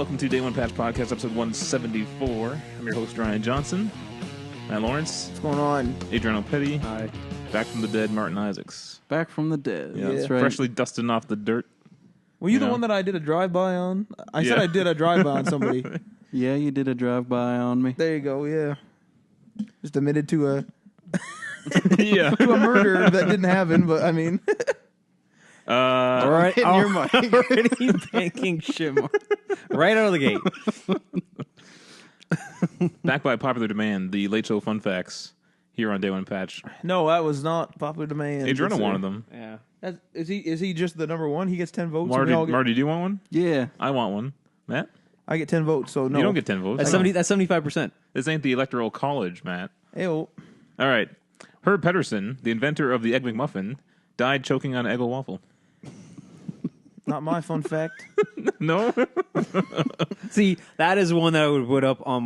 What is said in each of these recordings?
welcome to Day One Patch Podcast, episode 174. I'm your host, Ryan Johnson. Matt Lawrence. What's going on? Adriano Petty. Hi. Back from the dead, Martin Isaacs. Back from the dead. Yeah, That's right. Freshly dusting off the dirt. Were you the one that I did a drive-by on? I said I did a drive-by on somebody. Yeah, you did a drive-by on me. There you go, yeah. Just admitted to a Yeah. to a murder that didn't happen, but I mean... All right, hitting your mic. Already banking shit right out of the gate. Back by popular demand, the Late Show Fun Facts here on Day One Patch. No, that was not popular demand. Adriano wanted them. Yeah. Is he just the number one? He gets 10 votes? and Marty, we all get, Marty, do you want one? Yeah. I want one. Matt? I get 10 votes, so no. You don't get 10 votes. That's 75%. This ain't the Electoral College, Matt. Ew. All right. Herb Pedersen, the inventor of the Egg McMuffin, died choking on an Eggo waffle. Not my fun fact. No? See, that is one that I would put up on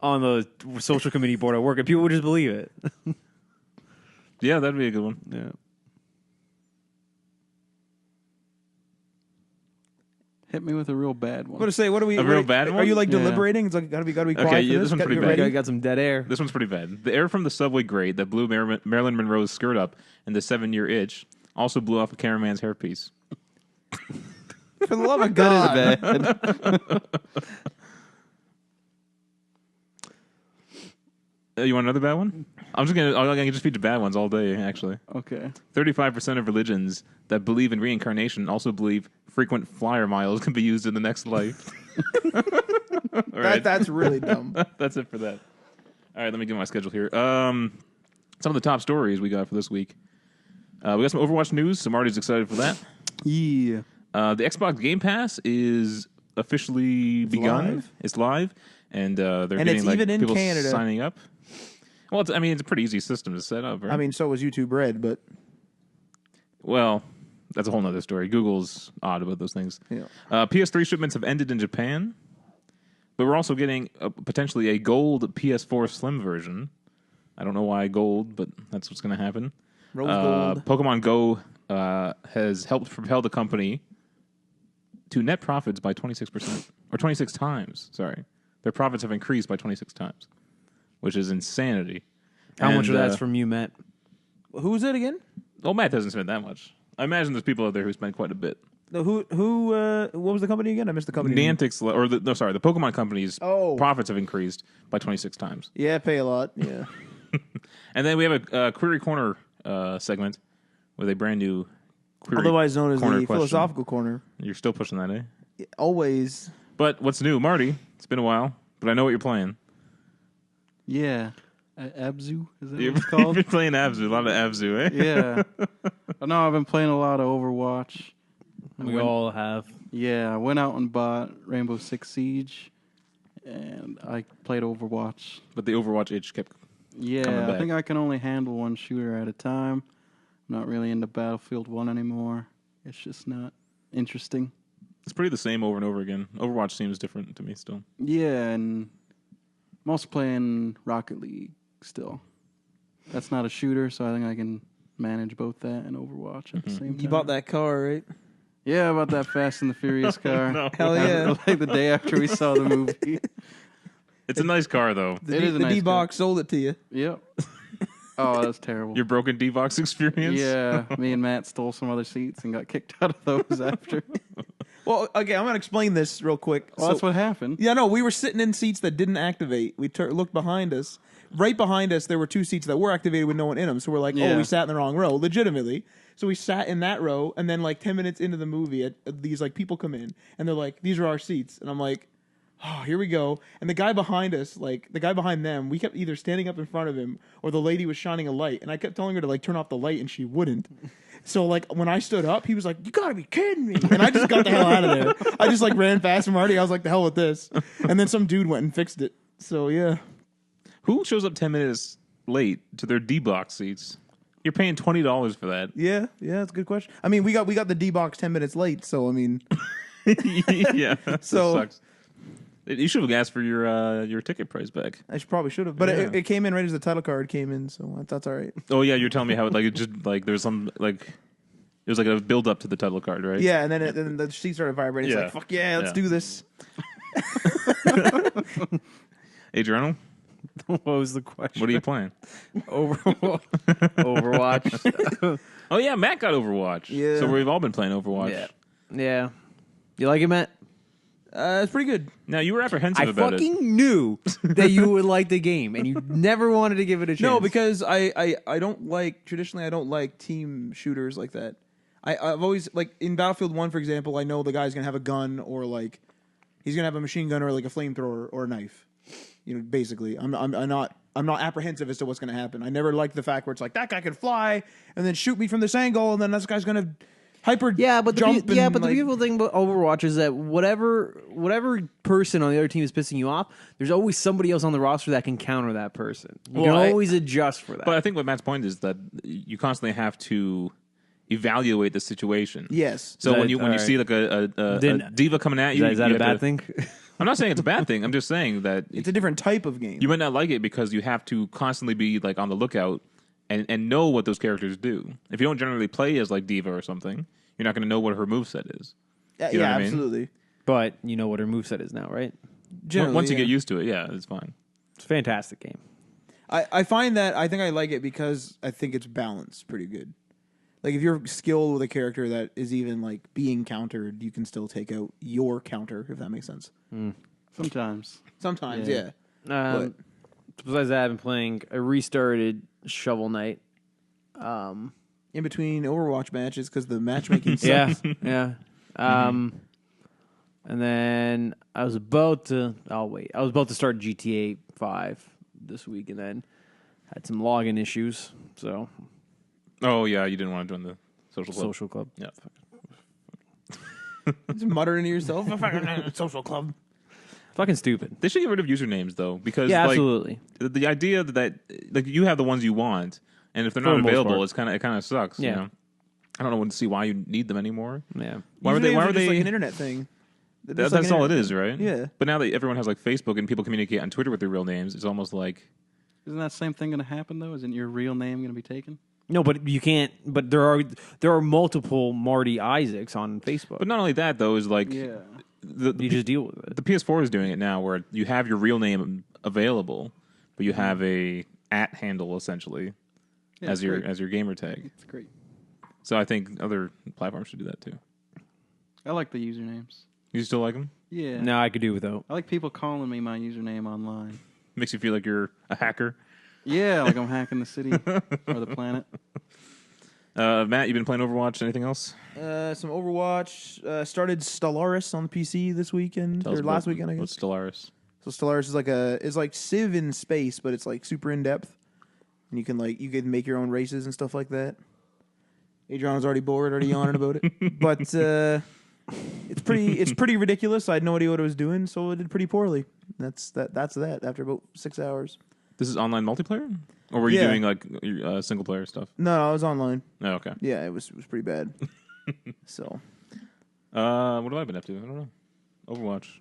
the social committee board at work, and people would just believe it. Yeah, that'd be a good one. Yeah. Hit me with a real bad one. I'm going to say, what are we... A real bad Are one? you like Yeah. deliberating? It's like, gotta be quiet Okay, for yeah, this one's Gotta pretty get bad. ready. Got some dead air. This one's pretty bad. The air from the subway grate that blew Marilyn Monroe's skirt up in the 7-year itch also blew off a cameraman's hairpiece. For the love of God. That is bad. You want another bad one? I'm gonna just feed you bad ones all day, actually. Okay. 35% of religions that believe in reincarnation also believe frequent flyer miles can be used in the next life. All right. That's really dumb. That's it for that. All right, let me get my schedule here. Some of the top stories we got for this week. We got some Overwatch news, so Marty's excited for that. Yeah. The Xbox Game Pass is officially begun. live. It's live, and they're And getting it's like even in people Canada. signing up. Well, it's a pretty easy system to set up, right? I mean, so was YouTube Red, but... well, that's a whole nother story. Google's odd about those things. Yeah. PS3 shipments have ended in Japan, but we're also getting potentially a gold PS4 Slim version. I don't know why gold, but that's what's going to happen. Rose gold. Pokemon Go has helped propel the company to net profits by 26%, or 26 times. Sorry. Their profits have increased by 26 times, which is insanity. How much of that's from you, Matt? Who's it again? Well, Matt doesn't spend that much. I imagine there's people out there who spend quite a bit. What was the company again? I missed the company. Niantic's, the Pokemon company's Oh. profits have increased by 26 times. Yeah, pay a lot. Yeah. And then we have a Query Corner segment with a brand new Query Otherwise known as the Corner question. philosophical corner. You're still pushing that, eh? Always. But what's new, Marty? It's been a while, but I know what you're playing. Yeah. Abzu? Is that what You've it's called? been playing Abzu, a lot of Abzu, eh? Yeah. No, I've been playing a lot of Overwatch. We all have. Yeah, I went out and bought Rainbow Six Siege, and I played Overwatch. But the Overwatch itch kept... coming Yeah, back. I think I can only handle one shooter at a time. I'm not really into Battlefield 1 anymore. It's just not interesting. It's pretty the same over and over again. Overwatch seems different to me still. Yeah, and I'm also playing Rocket League still. That's not a shooter, so I think I can manage both that and Overwatch at the same time. You bought that car, right? Yeah, I bought that Fast and the Furious car. No. Hell yeah. Like the day after we saw the movie. It's a nice car, though. It is a the nice D-Box sold it to you. Yep. Oh, that's terrible. Your broken D-Box experience? Yeah, me and Matt stole some other seats and got kicked out of those after. Well, okay, I'm going to explain this real quick. Well, that's what happened. Yeah, no, we were sitting in seats that didn't activate. We looked behind us. Right behind us, there were 2 seats that were activated with no one in them. So we're like, Yeah. oh, we sat in the wrong row, legitimately. So we sat in that row, and then like 10 minutes into the movie, these like people come in, and they're like, these are our seats. And I'm like, oh, here we go. And the guy behind us, like the guy behind them, we kept either standing up in front of him or the lady was shining a light. And I kept telling her to like turn off the light, and she wouldn't. So like when I stood up, he was like, you gotta be kidding me. And I just got the hell out of there. I just like ran fast from Marty. I was like, the hell with this. And then some dude went and fixed it. So yeah. Who shows up 10 minutes late to their D-Box seats? You're paying $20 for that. Yeah, that's a good question. I mean, we got the D-Box 10 minutes late, so I mean. Yeah, that So- sucks. You should have asked for your ticket price back. I probably should have, but Yeah. it came in right as the title card came in, so that's all right. Oh yeah, you're telling me how like it just like there's some like It was like a build up to the title card, right? Yeah, and then the seat started vibrating. It's Yeah. like, fuck yeah, let's do this. Adriano, What was the question? what are you playing? Overwatch. Oh yeah, Matt got Overwatch. Yeah. So we've all been playing Overwatch. Yeah. You like it, Matt? It's pretty good. Now you were apprehensive I about fucking knew that you would like the game, and you never wanted to give it a chance. No, because I don't like traditionally I don't like team shooters like that. I've always like in Battlefield 1, for example, I know the guy's gonna have a gun or like he's gonna have a machine gun or like a flamethrower or a knife. You know, basically, I'm not apprehensive as to what's gonna happen. I never liked the fact where it's like that guy can fly and then shoot me from this angle, and then this guy's gonna hyper Yeah, but jump. the beautiful thing about Overwatch is that whatever person on the other team is pissing you off, there's always somebody else on the roster that can counter that person. You can always adjust for that. But I think what Matt's point is that you constantly have to evaluate the situation. Yes. So That- when you alright. see like a Then- diva coming at you, is that you a have bad to- thing? I'm not saying it's a bad thing. I'm just saying that It's a different type of game. you might not like it because you have to constantly be like on the lookout and know what those characters do. If you don't generally play as like diva or something, you're not going to know what her moveset is. yeah, you know what I mean? absolutely. But you know what her moveset is now, right? Generally, Once you yeah. get used to it, yeah, it's fine. It's a fantastic game. I find that I think I like it because I think it's balanced pretty good. Like if you're skilled with a character that is even like being countered, you can still take out your counter, if that makes sense. Sometimes. Sometimes, Yeah. yeah. Besides that, I've been playing. I restarted Shovel Knight. In between Overwatch matches because the matchmaking Yeah, sucks. yeah. And then I was about to. I was about to start GTA 5 this week, and then had some login issues. So Oh yeah, you didn't want to join the social club. social club. Yeah. Just muttering to yourself. Social club. Fucking stupid. They should get rid of usernames though, because Yeah, like, absolutely. the idea that like you have the ones you want, and if they're For not the most available, part. it kind of sucks. Yeah. You know? I don't know to see why you need them anymore. Yeah. Why were Usernames Why are were just they? like an internet thing? They're just That's like all an it is, right? Yeah. But now that everyone has like Facebook and people communicate on Twitter with their real names, it's almost like Isn't that same thing going to happen though? Isn't your real name going to be taken? No, but you can't. But there are multiple Marty Isaacs on Facebook. But not only that though, is like Yeah. the you just deal with it. the PS4 is doing it now, where you have your real name available, but you have a @ handle essentially Yeah, as it's your great. gamer tag. It's great. So I think other platforms should do that too. I like the usernames. You still like them? Yeah. No, I could do without. I like people calling me my username online. Makes you feel like you're a hacker. Yeah, like I'm hacking the city or the planet. Matt, you been playing Overwatch? Anything else? Some Overwatch. Started Stellaris on the PC this weekend Tell us or last about- weekend, I What's guess. Stellaris? So Stellaris is like Civ in space, but it's like super in depth, and you can make your own races and stuff like that. Adriano's already bored, already yawning about it, but it's pretty ridiculous. I had no idea what I was doing, so it did pretty poorly. That's that. After about 6 hours. This is online multiplayer, or were you Yeah. doing like single player stuff? No, I was online. Oh, okay. Yeah, it was pretty bad. So What have I been up to? I don't know. Overwatch.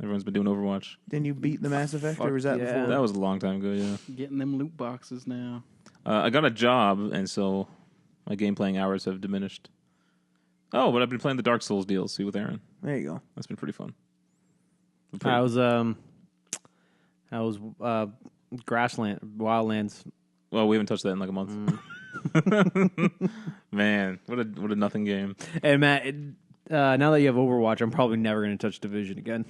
Everyone's been doing Overwatch. then you beat the Mass Effect, or was that yeah. before? That was a long time ago. Yeah. Getting them loot boxes now. I got a job, and so my game playing hours have diminished. Oh, but I've been playing the Dark Souls DLC with Aaron. There you go. That's been pretty fun. I was Wildlands. Well, we haven't touched that in like a month. Man, what a nothing game. And Matt, now that you have Overwatch, I'm probably never going to touch Division again.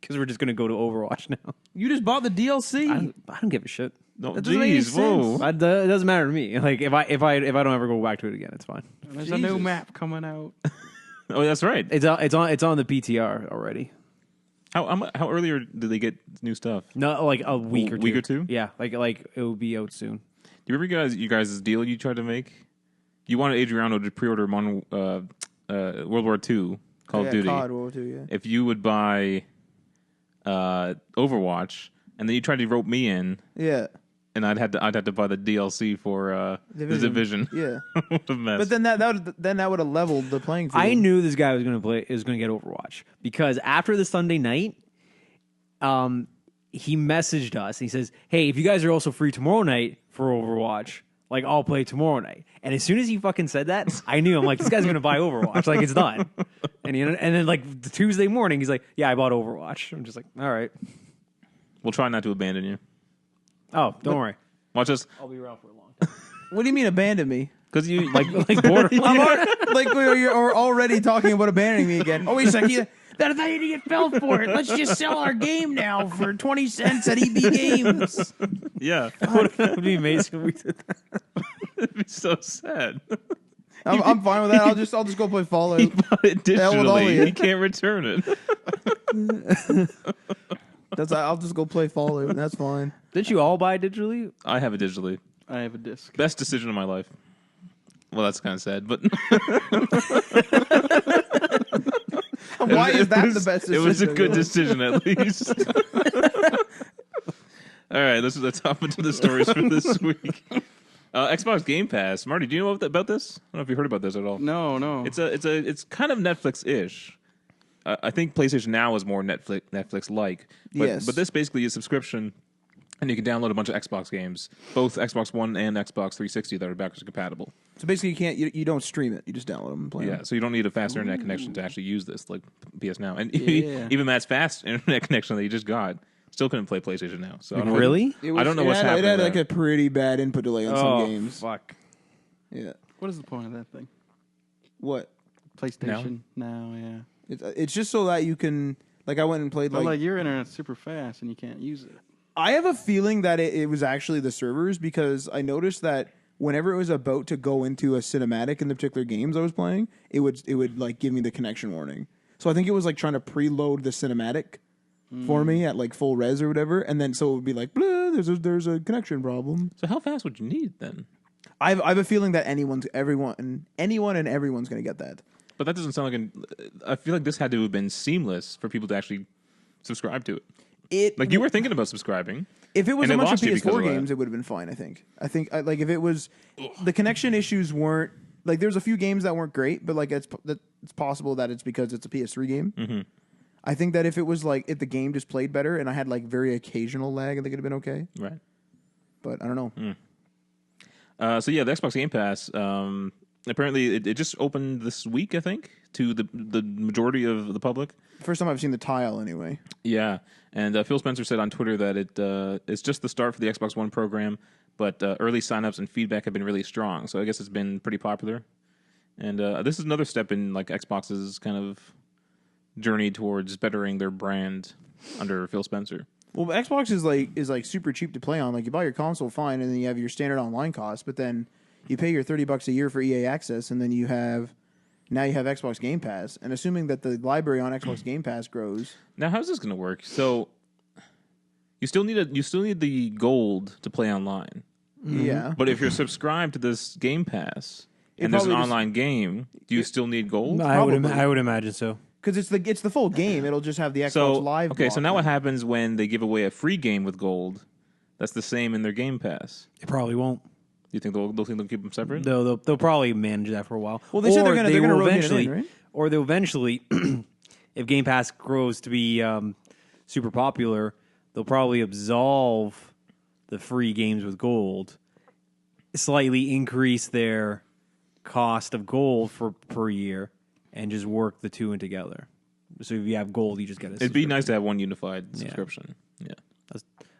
Because we're just going to go to Overwatch now. You just bought the DLC. I don't give a shit. No, That doesn't make any jeez, whoa. sense. It doesn't matter to me. Like if I don't ever go back to it again, it's fine. And there's a new Jesus. map coming out. Oh, that's right. It's on the PTR already. How earlier do they get new stuff? No, like a week or two. Week or two? Yeah, like it will be out soon. Do you remember you guys' deal you tried to make? You wanted Adriano to pre-order World War II Call of Duty. COD World War II, yeah. If you would buy Overwatch, and then you tried to rope me in, Yeah. and I'd have to buy the DLC for the Division. Yeah. What a mess. But then that would have leveled the playing field. I knew this guy was going to get Overwatch because after the Sunday night, he messaged us. He says, "Hey, if you guys are also free tomorrow night for Overwatch, Like, I'll play tomorrow night. And as soon as he fucking said that, I knew. I'm like, this guy's going to buy Overwatch. Like, it's done. And then, like, the Tuesday morning, he's like, yeah, I bought Overwatch. I'm just like, all right. We'll try not to abandon you. Oh, don't worry. Watch this. I'll be around for a long time. What do you mean abandon me? Because you Like Borderlands. Like you're already talking about abandoning me again. Oh, wait a second. That idiot fell for it. Let's just sell our game now for 20 cents at EB Games. yeah. It would be amazing if we did that. It'd be so sad. I'm fine with that. I'll just go play Fallout. He bought it hell with all of digitally. you. He can't return it. I'll just go play Fallout. That's fine. Didn't you all buy digitally? I have it digitally. I have a disc. Best decision of my life. Well, that's kind of sad, but Why is that the best decision? It was a good decision, at least. All right, let's hop into the stories for this week. Xbox Game Pass. Marty, do you know about this? I don't know if you heard about this at all. No. It's kind of Netflix-ish. I think PlayStation Now is more Netflix-like. But, Yes. But this basically is subscription, and you can download a bunch of Xbox games, both Xbox One and Xbox 360 that are backwards compatible. So basically, you don't stream it. You just download them and play them. Yeah, so you don't need a fast internet connection to actually use this, like PS Now. And Yeah. even Matt's fast internet connection that you just got still couldn't play PlayStation Now. So I don't know Really? I don't know what's happening. It had there. like a pretty bad input delay on some games. Fuck. Yeah. What is the point of that thing? What? PlayStation Now, yeah. It's just so that you can I went and played But like your internet's super fast and you can't use it. I have a feeling that it was actually the servers because I noticed that whenever it was about to go into a cinematic in the particular games I was playing, it would like give me the connection warning. So I think it was like trying to preload the cinematic for me at like full res or whatever, and then so it would be like, blah, there's a connection problem. So how fast would you need then? I have a feeling that anyone and everyone's going to get that. But that doesn't sound like I feel like this had to have been seamless for people to actually subscribe to it. Like you were thinking about subscribing. If it was and a they bunch of lost you because PS4 of that. games, it would have been fine. I think like if it was the connection issues weren't like there's a few games that weren't great, but like it's possible that it's because it's a PS3 game. Mm-hmm. I think that if it was like if the game just played better and I had like very occasional lag, I think it'd have been okay. Right. But I don't know. So yeah, the Xbox Game Pass. Apparently, it just opened this week, I think, to the majority of the public. First time I've seen the tile anyway. Yeah, and Phil Spencer said on Twitter that it's just the start for the Xbox One program, but early signups and feedback have been really strong. So I guess it's been pretty popular, and this is another step in like Xbox's kind of journey towards bettering their brand under Phil Spencer. Well, Xbox is like super cheap to play on. Like you buy your console, fine, and then you have your standard online cost, but then you pay your $30 a year for EA access, and then you have Xbox Game Pass. And assuming that the library on Xbox Game Pass grows, Now, how's this going to work? So you still need the gold to play online, yeah. but if you're subscribed to this Game Pass It and there's an probably just- online game, do you still need gold? I would Probably. imagine so. Because it's the full game. It'll just have the Xbox So Live. okay, so block now what in it. happens when they give away a free game with gold? That's the same in their Game Pass. It probably won't. Do you think they'll keep them separate? They'll probably manage that for a while. Well, they said they're gonna will rotate it eventually, in, right? or they'll eventually, if Game Pass grows to be super popular, they'll probably absolve the free games with gold, slightly increase their cost of gold per year, and just work the two in together. So if you have gold, you just get a It'd be nice to have one unified subscription. Yeah.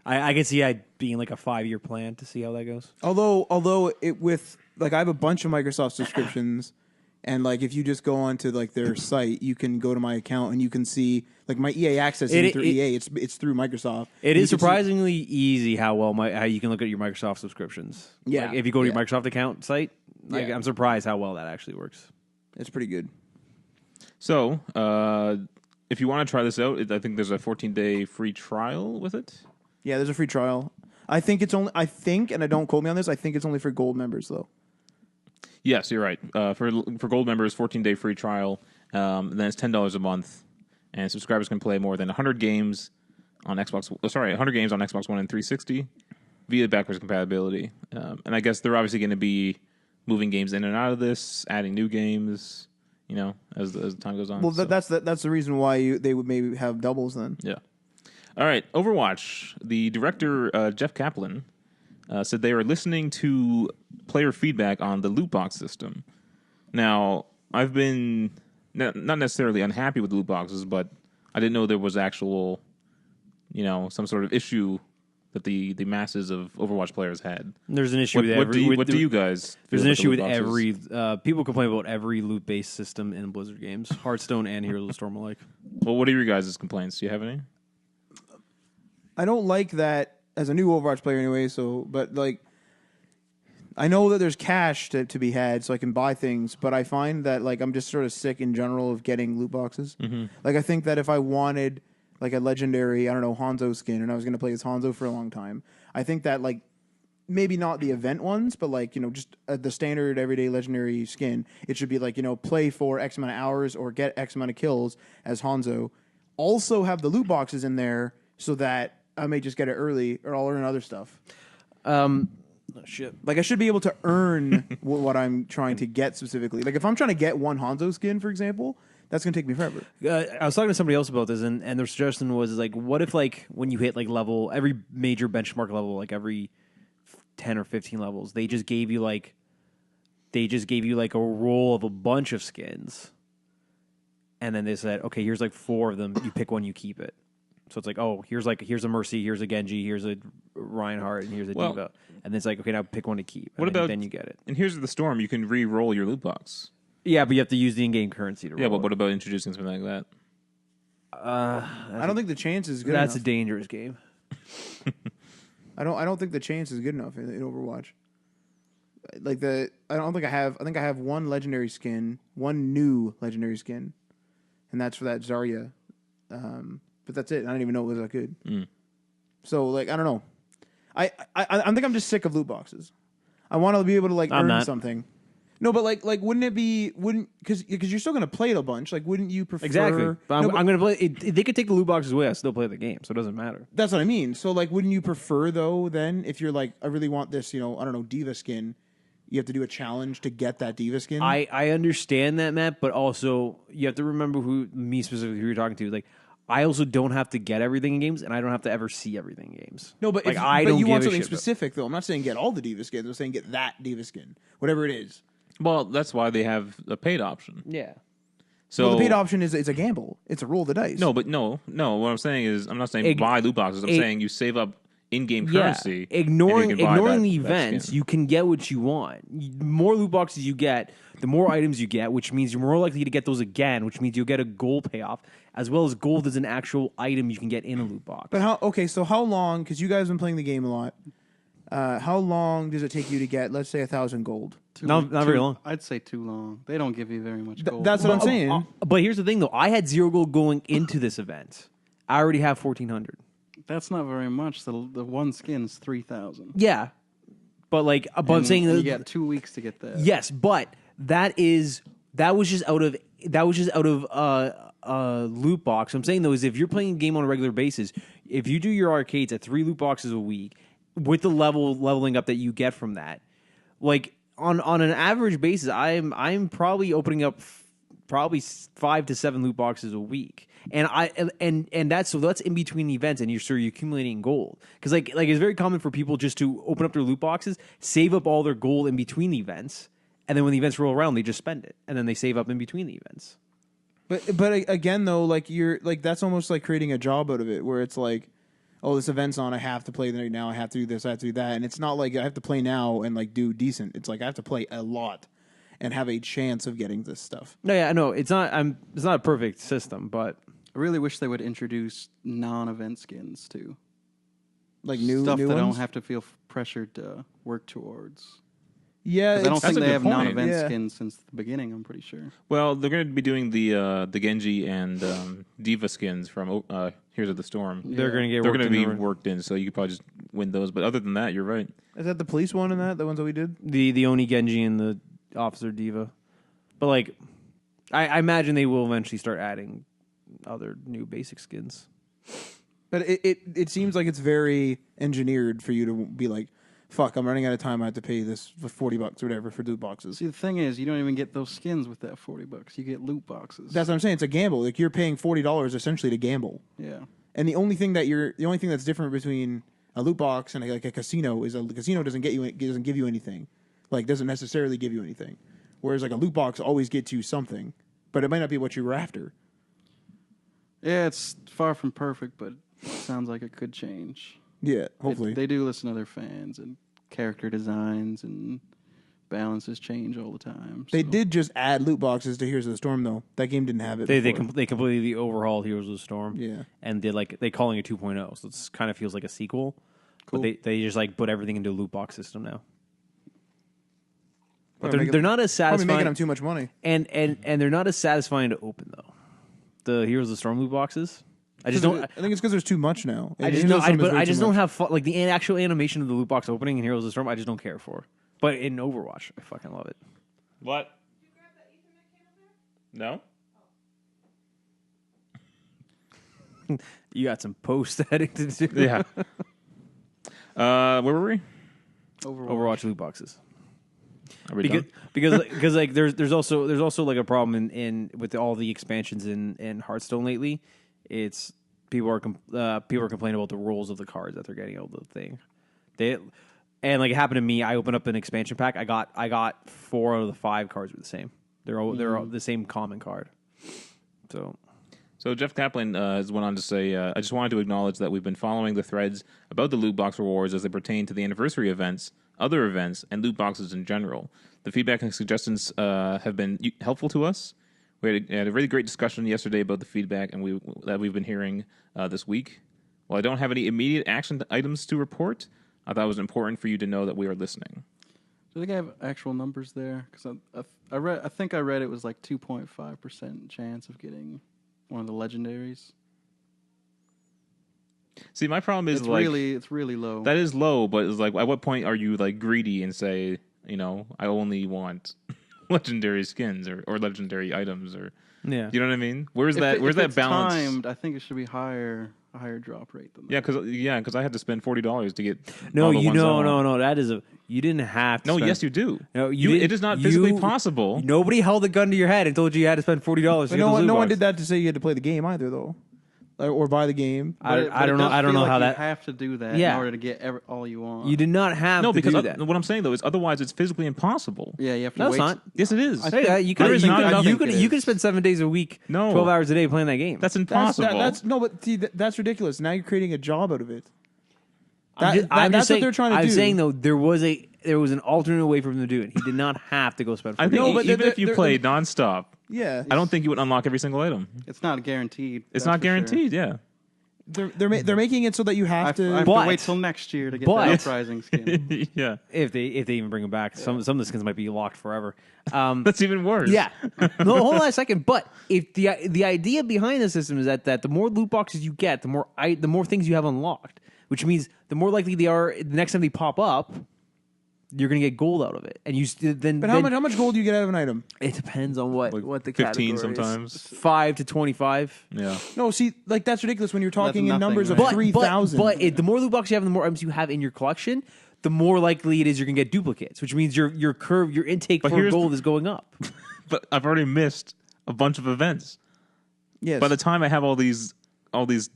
I can see it being like a 5-year plan to see how that goes. Although it with like I have a bunch of Microsoft subscriptions, and like if you just go onto like their site, you can go to my account and you can see like my EA access isn't through EA. It's through Microsoft. It And is you can see- surprisingly easy how you can look at your Microsoft subscriptions. Yeah, Like if you go to your yeah. Microsoft account site, like, Yeah. I'm surprised how well that actually works. It's pretty good. So if you want to try this out, I think there's a 14-day free trial with it. Yeah, there's a free trial. I think, and I don't quote me on this. I think it's only for gold members though. Yes, you're right. For gold members, 14-day free trial. Then it's $10 a month, and subscribers can play more than 100 games on Xbox. 100 games on Xbox One and 360 via backwards compatibility. And I guess they're obviously going to be moving games in and out of this, adding new games. You know, as the time goes on. Well, so. that's the reason why they would maybe have doubles then. Yeah. All right, Overwatch. The director, Jeff Kaplan, said they are listening to player feedback on the loot box system. Now, I've been not necessarily unhappy with the loot boxes, but I didn't know there was actual, some sort of issue that the masses of Overwatch players had. There's an issue What do you guys? There's an issue with every. people complain about every loot based system in Blizzard games, Hearthstone and Heroes of the Storm alike. Well, what are your guys' complaints? Do you have any? I don't like that as a new Overwatch player anyway. But I know that there's cash to be had, so I can buy things. But I find that I'm just sort of sick in general of getting loot boxes. Mm-hmm. I think that if I wanted a legendary, Hanzo skin, and I was going to play as Hanzo for a long time, I think that maybe not the event ones, but just the standard everyday legendary skin, it should be play for X amount of hours or get X amount of kills as Hanzo. Also have the loot boxes in there so that I may just get it early or I'll earn other stuff. Oh, shit. I should be able to earn what I'm trying to get specifically. If I'm trying to get one Hanzo skin, for example, that's going to take me forever. I was talking to somebody else about this, and their suggestion was what if when you hit level, every major benchmark level, every 10 or 15 levels, they just gave you a roll of a bunch of skins, and then they said, okay, here's 4 of them, you pick one, you keep it. So it's here's a Mercy, here's a Genji, here's a Reinhardt, and here's a Diva, and then it's okay, now pick one to keep. Then you get it? And here's the Storm, you can re-roll your loot box. Yeah, but you have to use the in-game currency to roll. Yeah, but what about introducing something like that? I don't think the chance is good enough. That's a dangerous game. I don't think the chance is good enough in Overwatch. I think I have one legendary skin, one new legendary skin, and that's for that Zarya. But that's it. I didn't even know it was that good. Mm. So I don't know. I think I'm just sick of loot boxes. I want to be able to earn something. No, but wouldn't because you're still gonna play it a bunch. Wouldn't you prefer exactly? But I'm gonna play. If they could take the loot boxes away, I still play the game, so it doesn't matter. That's what I mean. So wouldn't you prefer though? Then if you're I really want this, Diva skin, you have to do a challenge to get that Diva skin. I understand that, Matt, but also you have to remember who you're talking to. I also don't have to get everything in games, and I don't have to ever see everything in games. No, but but you want something specific though. I'm not saying get all the Diva skins. I'm saying get that Diva skin, whatever it is. Well, that's why they have a paid option. Yeah. So the paid option is a gamble. It's a roll of the dice. No, but no. What I'm saying is, I'm not saying buy loot boxes. I'm saying you save up in-game currency. Ignoring the events, you can get what you want. The more loot boxes you get, the more items you get, which means you're more likely to get those again, which means you'll get a gold payoff, as well as gold is an actual item you can get in a loot box. But so how long, because you guys have been playing the game a lot, how long does it take you to get, let's say, 1,000 gold? Not very long. I'd say too long. They don't give you very much gold. That's what I'm saying. But here's the thing, though. I had 0 gold going into this event. I already have 1,400. That's not very much. The one skin's 3,000. Yeah, but I'm saying you get 2 weeks to get that. Yes, but that was just out of loot box. I'm saying though is if you're playing a game on a regular basis, if you do your arcades at 3 loot boxes a week with the leveling up that you get from that, on an average basis, I'm probably opening up probably 5 to 7 loot boxes a week. And that's in between the events, and you're accumulating gold because it's very common for people just to open up their loot boxes, save up all their gold in between the events, and then when the events roll around, they just spend it, and then they save up in between the events. But again, though, you're that's almost like creating a job out of it, where it's oh, this event's on, I have to play right now, I have to do this, I have to do that, and it's not I have to play now and do decent. It's I have to play a lot and have a chance of getting this stuff. No, yeah, no, it's not. It's not a perfect system, but I really wish they would introduce non-event skins too, new stuff new that I ones? don't have to feel pressured to work towards. Yeah, I don't think a they good have point. non-event Yeah. skins since the beginning. I'm pretty sure. Well, they're going to be doing the Genji and Diva skins from Heroes of the Storm. they're going to get They're worked going to be in worked in, so you could probably just win those. But other than that, you're right. Is that the police one in that? The ones that we did? the Oni Genji and the Officer Diva. But I imagine they will eventually start adding other new basic skins. But it seems like it's very engineered for you to be fuck, I'm running out of time. I have to pay this for $40 or whatever for loot boxes. See, the thing is, you don't even get those skins with that $40. You get loot boxes. That's what I'm saying. It's a gamble. You're paying $40 essentially to gamble. yeah. And the only thing that's different between A loot box and like a casino the casino doesn't give you anything, like doesn't necessarily give you anything. Whereas like a loot box always gets you something, but it might not be what you were after. Yeah, it's far from perfect, but it sounds like it could change. Yeah, hopefully. They do listen to their fans, and character designs and balances change all the time. They so. did just add loot boxes to Heroes of the Storm, though. That game didn't have it. They before. they completely overhauled Heroes of the Storm. Yeah. And they calling it 2.0, so it kind of feels like a sequel. Cool. But they just like put everything into a loot box system now. But Probably they're not as Probably satisfying. making them too much money. And they're not as satisfying to open though. The Heroes of the Storm loot boxes. I just don't. I think it's because there's too much now. I just know. I just don't have fun. Like the actual animation of the loot box opening in Heroes of the Storm. I just don't care for. But in Overwatch, I fucking love it. What? No. You got some post editing to do. Yeah. Where were we? Overwatch loot boxes. Are we done? Because like there's also like a problem in with all the expansions in Hearthstone lately. It's people are complaining about the rolls of the cards that they're getting out of the thing. And like it happened to me. I opened up an expansion pack. I got 4 out of the 5 cards were the same. They're all the same common card. So Jeff Kaplan has went on to say, I just wanted to acknowledge that we've been following the threads about the loot box rewards as they pertain to the anniversary events, other events, and loot boxes in general. The feedback and suggestions have been helpful to us. We had a really great discussion yesterday about the feedback and that we've been hearing this week. While I don't have any immediate action items to report, I thought it was important for you to know that we are listening. Do they have actual numbers there? Because I think I read it was like 2.5% chance of getting one of the legendaries. See, my problem is it's really low. That is low, but it's like, at what point are you like greedy and say, I only want legendary skins or legendary items or you know what I mean? Where's that balance? Timed, I think it should be a higher drop rate than that. Because I had to spend $40 to get No, that is you didn't have to. No, spend, yes, you do. No, it is not physically possible. Nobody held a gun to your head and told you had to spend $40. No one did that to say you had to play the game either, though, or buy the game. I don't know. I don't know how that. You have to do that in order to get all you want. You did not have to do that. What I'm saying though is otherwise it's physically impossible. Yeah, you have to No, wait. it's not. Yes, it is. You could spend 7 days a week, 12 hours a day playing that game. That's impossible. But see, that's ridiculous. Now you're creating a job out of it. I'm That's saying, what they're trying to do. I'm saying though, there was an alternate way for him to do it. He did not have to go spend. I think but even if you played nonstop, Yeah, I don't think you would unlock every single item. It's not guaranteed. It's not guaranteed. Sure. Yeah. they're making it so that you have to. I have to wait till next year to get that uprising skin. Yeah. If they even bring him back, some of the skins might be locked forever. That's even worse. Yeah. No, hold on a second. But if the idea behind the system is that the more loot boxes you get, the more things you have unlocked, which means the more likely they are the next time they pop up, you're going to get gold out of it. And how much gold do you get out of an item? It depends on what the 15 category sometimes. is. 5 to 25. Yeah. No, see, like that's ridiculous when you're talking in numbers of right? 3,000. But the more loot boxes you have, the more items you have in your collection, the more likely it is you're going to get duplicates, which means your intake for gold is going up. But I've already missed a bunch of events. Yes. By the time I have all these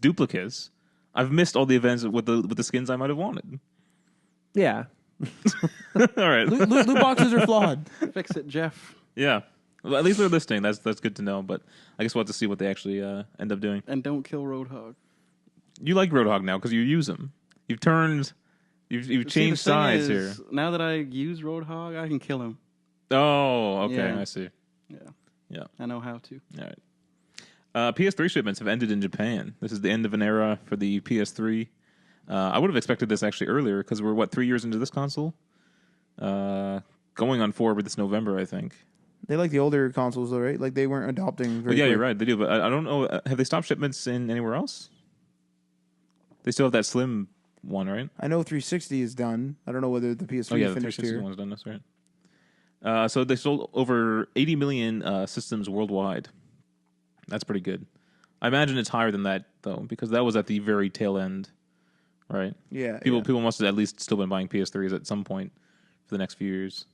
duplicates, I've missed all the events with the skins I might have wanted. Yeah. All right. loot boxes are flawed. Fix it, Jeff. Yeah. Well, at least they're listening. That's good to know. But I guess we'll have to see what they actually end up doing. And don't kill Roadhog. You like Roadhog now because you use him. You've changed sides here. Now that I use Roadhog, I can kill him. Oh, okay. Yeah. I see. Yeah. I know how to. All right. PS3 shipments have ended in Japan. This is the end of an era for the PS3. I would have expected this actually earlier because we're 3 years into this console, going on 4 this November, I think. They like the older consoles, though, right? Like they weren't adopting. Very You're quick. right, they do. But I don't know. Have they stopped shipments in anywhere else? They still have that slim one, right? I know 360 is done. I don't know whether the PS3 the finished 360 here. one's done. That's right. So they sold over 80 million systems worldwide. That's pretty good. I imagine it's higher than that though, because that was at the very tail end. Right. Yeah. People must have at least still been buying PS3s at some point for the next few years.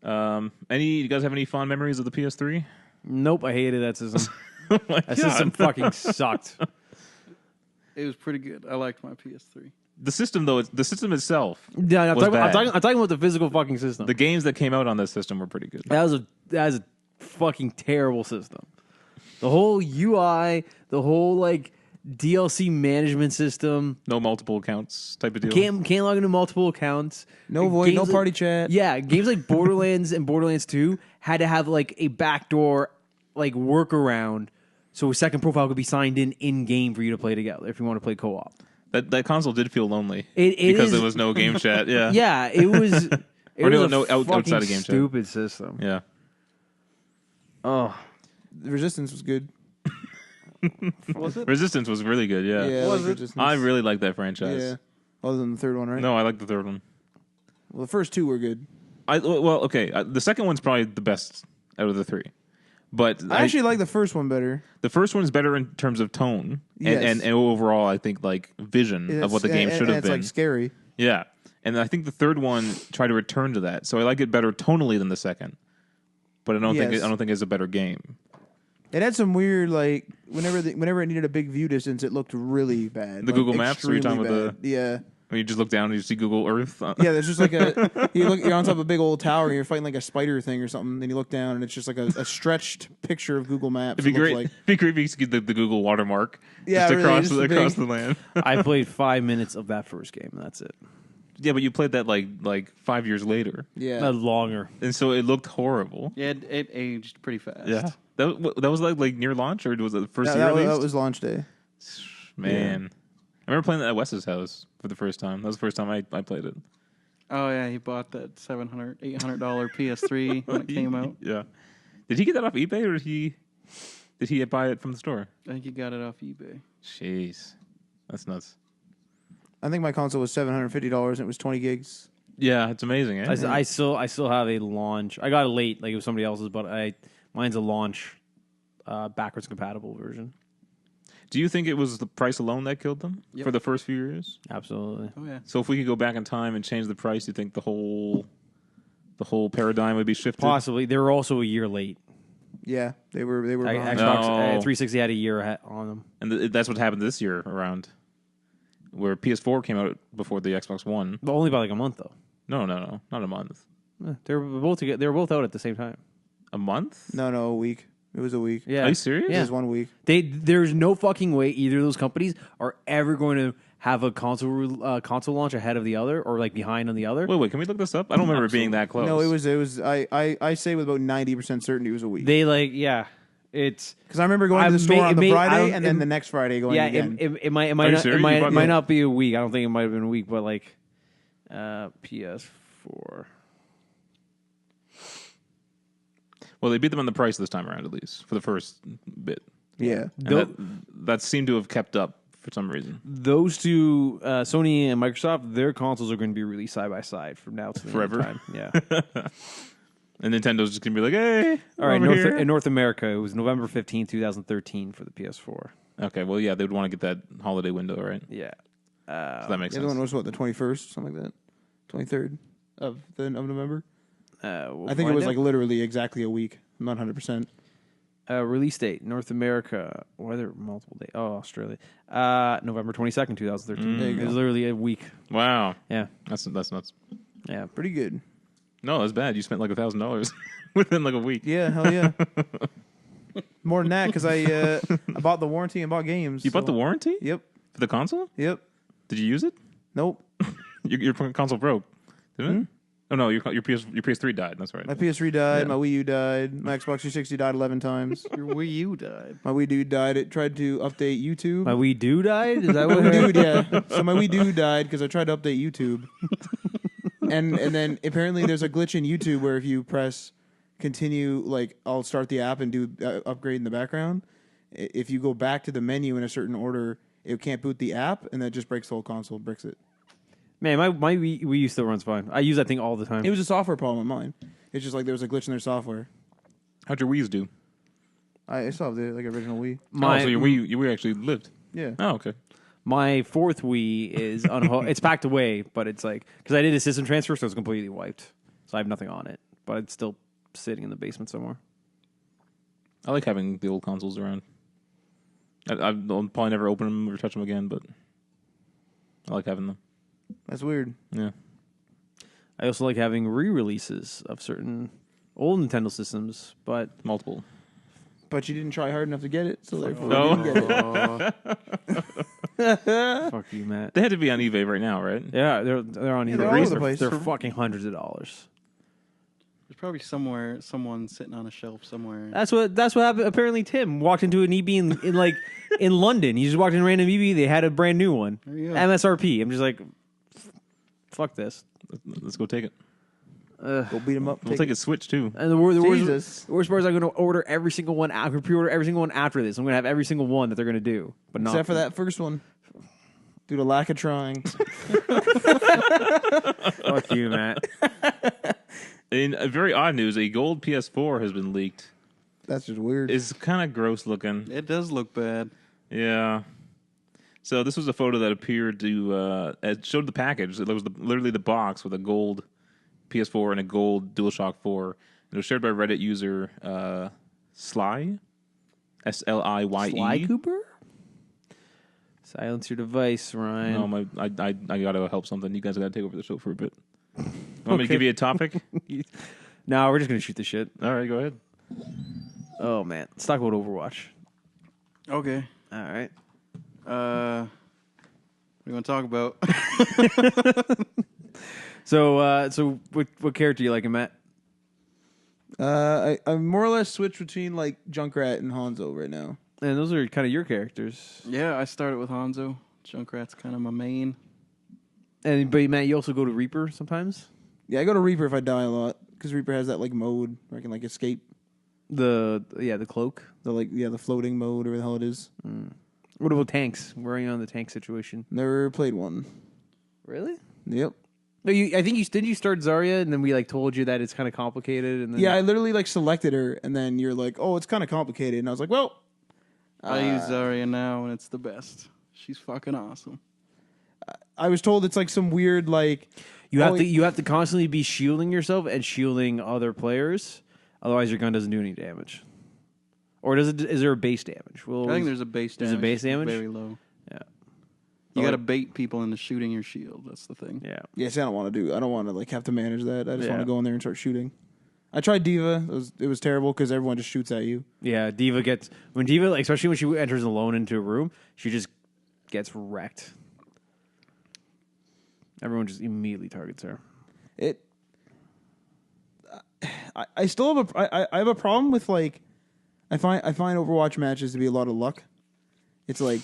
You guys have any fond memories of the PS3? Nope, I hated that system. That That system fucking sucked. It was pretty good. I liked my PS3. The system, though, the system itself, Yeah, was bad. I'm talking about the physical fucking system. The games that came out on this system were pretty good. That was a fucking terrible system. The whole UI, the whole like DLC management system. No multiple accounts type of deal. Can't log into multiple accounts. No void, Games no like- party chat. Yeah, games like Borderlands and Borderlands 2 had to have like a backdoor like workaround so a second profile could be signed in game for you to play together if you want to play co-op. That console did feel lonely It because is- there was no game chat. Yeah, Yeah, it was. It Or was no, a fucking outside of game chat. stupid system. yeah. Oh, The Resistance was good. Was it? Resistance was really good. Yeah, Yeah, Was it? Resistance. I really like that franchise. Yeah. Other than the third one, right? No, I like the third one. Well, the first two were good. Okay. The second one's probably the best out of the three, but I actually like the first one better. the first one's better in terms of tone Yes. and overall. I think like vision of what the game should have It's been. like scary. Yeah, and I think the third one tried to return to that. So I like it better tonally than the second, but I don't think Yes. it's a better game. It had some weird like whenever it needed a big view distance, it looked really bad. The Like, Google Maps, were you talking extremely about bad. Yeah. When you just look down and you see Google Earth. Yeah, there's just like you're on top of a big old tower and you're fighting like a spider thing or something, and you look down and it's just like a stretched picture of Google Maps. It'd be It looks great. like. It'd be great if you could get the Google watermark Yeah, just really, across just across big. the land. I played 5 minutes of that first game. And that's it. Yeah, but you played that like 5 years later, Yeah. Longer. and so it looked horrible. Yeah, it aged pretty fast. Yeah, that was like near launch, or was it the first No, year that released? was launch day. Man, I remember playing that at Wes's house for the first time. That was the first time I played it. Oh yeah, he bought that $700, $800 PS3 when it came out. Yeah, did he get that off eBay or did he buy it from the store? I think he got it off eBay. Jeez, that's nuts. I think my console was $750 and it was 20 gigs. Yeah, it's amazing. Eh? I still have a launch. I got it late, like it was somebody else's, but mine's a launch backwards compatible version. Do you think it was the price alone that killed them Yep. for the first few years? Absolutely. Oh yeah. So if we could go back in time and change the price, you think the whole paradigm would be shifted? Possibly. They were also a year late. Yeah, they were Xbox behind. No. 360 had a year ahead on them. And that's what happened this year around, where PS4 came out before the Xbox One. But only by like a month, though. No, not a month. They were both together. They were both out at the same time. A month? No, a week. It was a week. Yeah. Are you serious? It Yeah. was 1 week. There's no fucking way either of those companies are ever going to have a console launch ahead of the other or like behind on the other. Wait, can we look this up? I don't remember it being that close. No, it was. I say with about 90% certainty it was a week. They like it's Because I remember going to the store on the Friday and then the next Friday going again. it might you not, serious? it might, You bought it might the- not be a week. I don't think it might have been a week, but like PS4. Well, they beat them on the price this time around, at least for the first bit. Yeah. And that seemed to have kept up for some reason. Those two, Sony and Microsoft, their consoles are going to be released side by side from now to the end of Forever? time. Yeah. And Nintendo's just gonna be like, "Hey, All right. over here." In North America, it was November 15th, 2013 for the PS4. Okay, well, yeah, they would want to get that holiday window, right? Yeah. So that makes The other sense. one was what, the 21st, something like that, 23rd of November. We'll I think it find was out. like literally exactly a week. I'm not 100%. Release date, North America. Why are there multiple dates? Oh, Australia. November 22nd, 2013. There you It go. was literally a week. Wow, Yeah. that's nuts. Yeah. Pretty good. No, that's bad. You spent like $1,000 within like a week. Yeah, hell yeah. More than that, because I bought the warranty and bought games. You bought the warranty Yep. for the console? Yep. Did you use it? Nope. Your console broke, didn't it? Oh no, your PS3 died. That's right. My PS3 died. Yeah. My Wii U died. My Xbox 360 died 11 times. Your Wii U died. My Wii U died. It tried to update YouTube. My Wii Do died? Is that My what Wii U, yeah. So my Wii U died because I tried to update YouTube. and then apparently there's a glitch in YouTube where if you press continue, like I'll start the app and do upgrade in the background. If you go back to the menu in a certain order, it can't boot the app, and that just breaks the whole console, bricks it. Man, my Wii U still runs fine. I use that thing all the time. It was a software problem of mine. It's just like there was a glitch in their software. How'd your Wii's do? I still have the original Wii. So your Wii actually lived. Yeah. Oh, okay. My fourth Wii is it's packed away, but it's like because I did a system transfer, so it's completely wiped. So I have nothing on it, but it's still sitting in the basement somewhere. I like having the old consoles around. I'll probably never open them or touch them again, but I like having them. That's weird. Yeah. I also like having re-releases of certain old Nintendo systems, but Multiple. But you didn't try hard enough to get it, so therefore No. you didn't get it. fuck you, Matt. They had to be on eBay right now, right? Yeah, they're on Yeah, eBay. they're all over the place. They're fucking hundreds of dollars. There's probably someone sitting on a shelf somewhere. That's what happened. Apparently, Tim walked into an EB in like in London. He just walked in a random EB. They had a brand new one, There you go. MSRP. I'm just like, fuck this. Let's go take it. Go beat him up. We'll take a Switch too. And the worst Jesus. part is I'm going to order every single one. I can pre-order every single one after this. I'm going to have every single one that they're going to do, but not Except for that first one. Due to lack of trying. Fuck you, Matt. In very odd news, a gold PS4 has been leaked. That's just weird. It's kind of gross looking. It does look bad. Yeah. So this was a photo that appeared to it showed the package. It was literally the box with a gold PS4 and a gold DualShock 4. It was shared by Reddit user Sly, SLIYE. Sly Cooper? Silence your device, Ryan. No, I gotta help something. You guys gotta take over the show for a bit. Want me to give you a topic? No, we're just going to shoot the shit. All right, go ahead. Oh, man. Let's talk about Overwatch. Okay. All right. What do you want to talk about? So what character you liking, Matt? I more or less switched between like Junkrat and Hanzo right now. And those are kind of your characters. Yeah, I started with Hanzo. Junkrat's kind of my main. But Matt, you also go to Reaper sometimes. Yeah, I go to Reaper if I die a lot because Reaper has that like mode where I can like escape The cloak. the floating mode or the hell it is. What about tanks? Where are you on the tank situation? Never played one. Really? Yep. No, I think you start Zarya and then we like told you that it's kind of complicated and then Yeah, I literally like selected her and then you're like, oh, it's kind of complicated, and I was like, well, I use Zarya now, and it's the best. She's fucking awesome. I was told it's like some weird like you have to constantly be shielding yourself and shielding other players, otherwise your gun doesn't do any damage. Or is there a base damage? Well, I think there's a base damage. There's a base damage? Very low. Yeah. You got to bait people into shooting your shield. That's the thing. Yeah. yes, I don't want to like have to manage that. I just Yeah. want to go in there and start shooting. I tried Diva. It was terrible because everyone just shoots at you. Yeah, Diva like, especially when she enters alone into a room, she just gets wrecked. Everyone just immediately targets her. I still have I have a problem with like I find Overwatch matches to be a lot of luck. It's like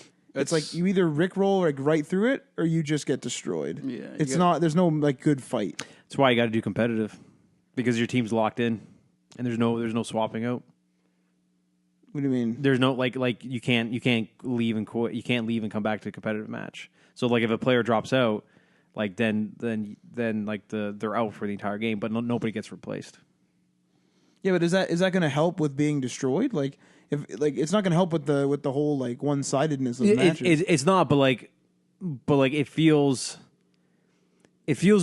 you either rickroll like right through it or you just get destroyed. Yeah, there's no like good fight. That's why you got to do competitive, because your team's locked in, and there's no swapping out. What do you mean? There's no like you can't leave and quit. You can't leave and come back to a competitive match. So like if a player drops out, like then like they're out for the entire game, but nobody gets replaced. Yeah, but is that going to help with being destroyed? Like if like it's not going to help with the whole like one-sidedness of matches. It's not, but it feels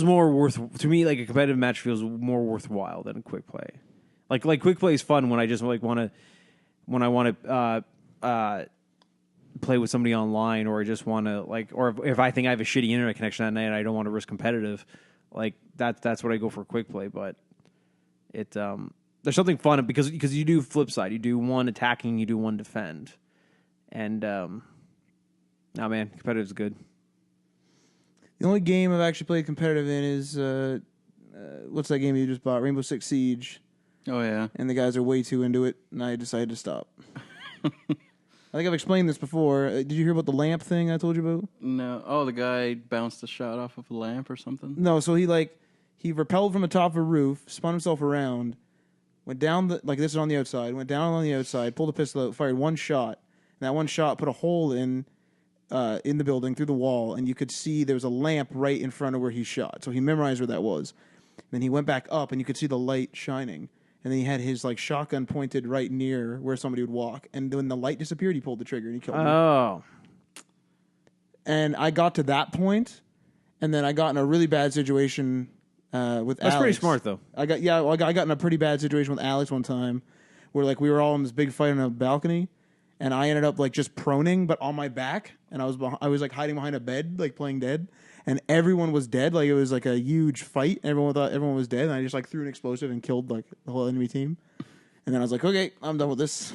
more worth to me. Like a competitive match feels more worthwhile than a quick play. Like quick play is fun when I just like want to play with somebody online, or I just want to like, or if I think I have a shitty internet connection that night and I don't want to risk competitive, like that's what I go for a quick play. But there's something fun because you do flip side. You do one attacking, you do one defend, and nah, man, competitive is good. The only game I've actually played competitive in is what's that game you just bought? Rainbow Six Siege. Oh, yeah. And the guys are way too into it, and I decided to stop. I think I've explained this before. Did you hear about the lamp thing I told you about? No. Oh, the guy bounced a shot off of a lamp or something? No, so he repelled from the top of a roof, spun himself around, went down this is on the outside, went down on the outside, pulled a pistol out, fired one shot, and that one shot put a hole in the building through the wall, and you could see there was a lamp right in front of where he shot. So he memorized where that was. Then he went back up, and you could see the light shining. And then he had his like shotgun pointed right near where somebody would walk. And when the light disappeared, he pulled the trigger and he killed me. Oh. And I got to that point, and then I got in a really bad situation with Alex. That's pretty smart, though. I got in a pretty bad situation with Alex one time, where like we were all in this big fight on a balcony, and I ended up like just proning but on my back, and I was like hiding behind a bed, like playing dead, and everyone was dead. Like it was like a huge fight. Everyone thought everyone was dead, and I just like threw an explosive and killed like the whole enemy team. And then I was like, okay, I'm done with this.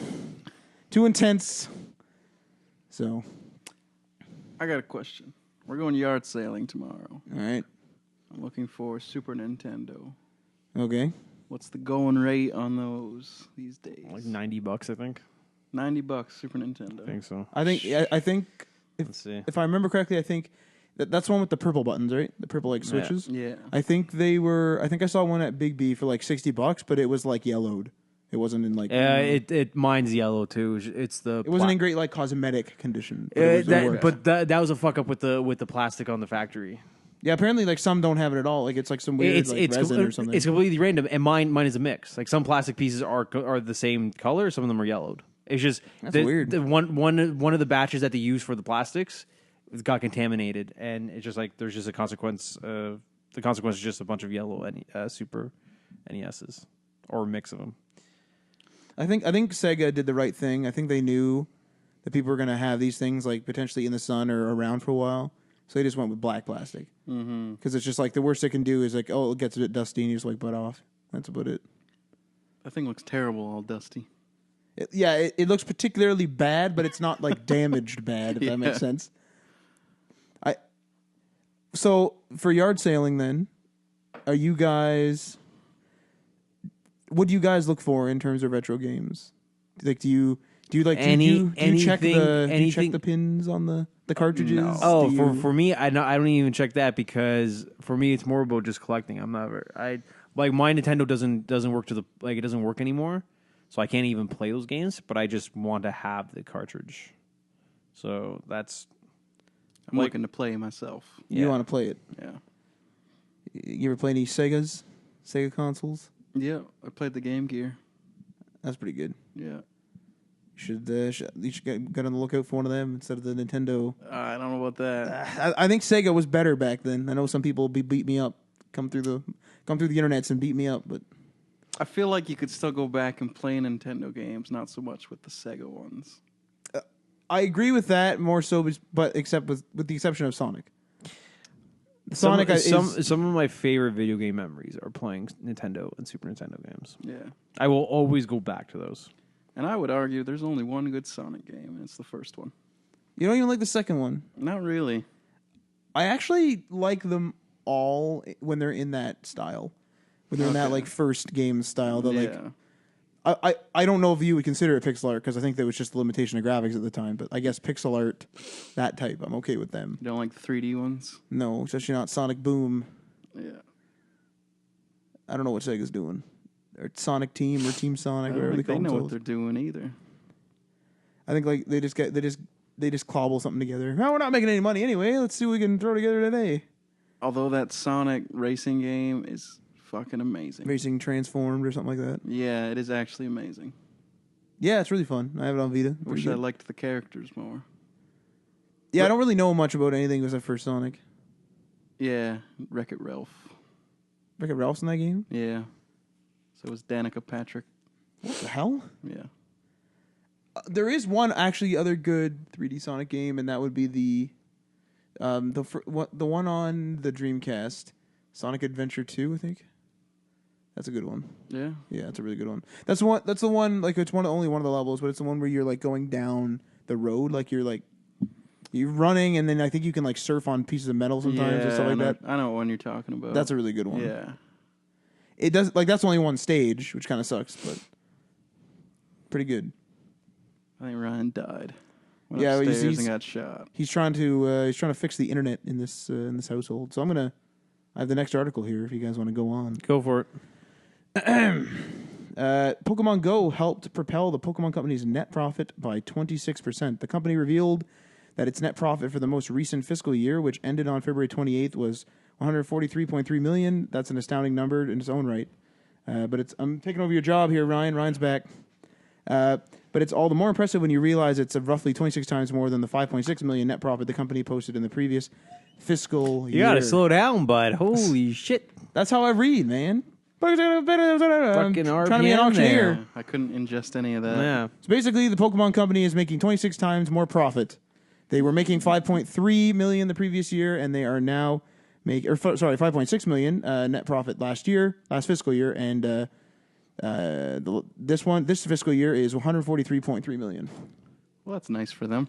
Too intense. So, I got a question. We're going yard sailing tomorrow. all right, I'm looking for Super Nintendo. okay. What's the going rate on those these days? Like $90, I think. $90 Super Nintendo. I think so. I think Let's see. if I remember correctly, I think that's the one with the purple buttons, right? The purple like switches. Yeah. I think I saw one at Big B for like $60, but it was like yellowed. It wasn't in like. Mine's yellow too. It's the. It wasn't in great like cosmetic condition. But that was a fuck up with the plastic on the factory. yeah, apparently like some don't have it at all. Like it's like some weird resin or something. It's completely random, and mine is a mix. Like some plastic pieces are the same color, some of them are yellowed. It's just That's weird. One of the batches that they use for the plastics got contaminated, and it's just like there's just a consequence. The consequence is just a bunch of yellow Super NESs or a mix of them. I think Sega did the right thing. I think they knew that people were going to have these things like potentially in the sun or around for a while, so they just went with black plastic. Because it's just like the worst they can do is like, oh, it gets a bit dusty and you just like butt off. That's about it. That thing looks terrible, all dusty. It looks particularly bad, but it's not like damaged bad, if that makes sense. So for yard sailing, then, are you guys? What do you guys look for in terms of retro games? Like, do you like do you check the pins on the cartridges? No. Oh, for me, I don't even check that because for me it's more about just collecting. Like my Nintendo doesn't work it doesn't work anymore, so I can't even play those games. But I just want to have the cartridge, so that's. I'm looking to play myself. You want to play it? Yeah. You ever play any Sega consoles? Yeah, I played the Game Gear. That's pretty good. Yeah. You should get on the lookout for one of them instead of the Nintendo. I don't know about that. I think Sega was better back then. I know some people beat me up, come through the internets and beat me up, but I feel like you could still go back and play Nintendo games, not so much with the Sega ones. I agree with that more so, but except with the exception of Sonic. Some of my favorite video game memories are playing Nintendo and Super Nintendo games. Yeah. I will always go back to those. And I would argue there's only one good Sonic game, and it's the first one. You don't even like the second one. Not really. I actually like them all when they're in that style. When they're in that like first game style. I don't know if you would consider it pixel art because I think that was just the limitation of graphics at the time. But I guess pixel art, that type, I'm okay with them. You don't like the 3D ones? No, especially not Sonic Boom. Yeah. I don't know what Sega's doing. Or Sonic Team or Team Sonic, I whatever don't think they call they know themselves. what they're doing either. I think like they just cobble something together. No, we're not making any money anyway. Let's see what we can throw together today. Although that Sonic racing game is fucking amazing. Racing Transformed or something like that. Yeah, it is actually amazing. Yeah, it's really fun. I have it on Vita. Wish I liked the characters more. Yeah, I don't really know much about anything except for Sonic. Yeah, Wreck-It Ralph. Wreck-It Ralph's in that game? Yeah. So was Danica Patrick. What the hell? Yeah. There is one actually other good 3D Sonic game, and that would be the one on the Dreamcast, Sonic Adventure 2, I think. That's a good one. Yeah. Yeah, that's a really good one. That's the one like it's only one of the levels, but it's the one where you're like going down the road, like you're running, and then I think you can like surf on pieces of metal sometimes and stuff like that. I know what one you're talking about. That's a really good one. Yeah. It does like that's only one stage, which kind of sucks, but pretty good. I think Ryan died. Went Yeah, upstairs and got shot. He's trying to fix the internet in this household. So I have the next article here if you guys want to go on. Go for it. Pokemon Go helped propel the Pokemon Company's net profit by 26%. The company revealed that its net profit for the most recent fiscal year, which ended on February 28th, was $143.3 million. That's an astounding number in its own right. But I'm taking over your job here, Ryan. Ryan's back. But it's all the more impressive when you realize it's roughly 26 times more than the $5.6 million net profit the company posted in the previous fiscal year. You gotta slow down, bud. Holy shit. That's how I read, man. Fucking trying to be an RPM auctioneer. Yeah, I couldn't ingest any of that. Yeah. So basically, the Pokemon Company is making 26 times more profit They were making 5.3 million the previous year, and they are now 5.6 million net profit last fiscal year, and this fiscal year is 143.3 million. Well, that's nice for them.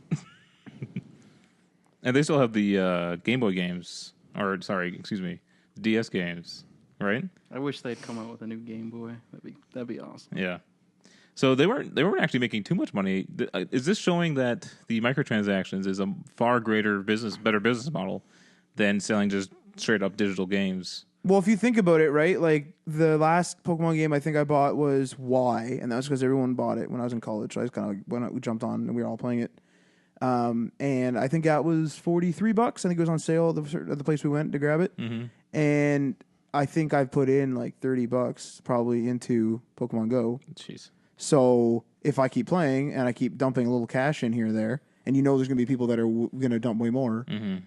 And they still have the Game Boy games, DS games, right? I wish they'd come out with a new Game Boy. That'd be awesome. Yeah. So they weren't actually making too much money. Is this showing that the microtransactions is a far better business model than selling just straight up digital games? Well, if you think about it, right, like the last Pokemon game I think I bought was Y, and that was because everyone bought it when I was in college. So I just kind of we jumped on and we were all playing it. And I think that was $43. I think it was on sale at the place we went to grab it. Mm-hmm. And I think I've put in like $30 probably into Pokemon Go. Jeez. So if I keep playing and I keep dumping a little cash in here or there, and there's going to be people that are going to dump way more. Mm-hmm.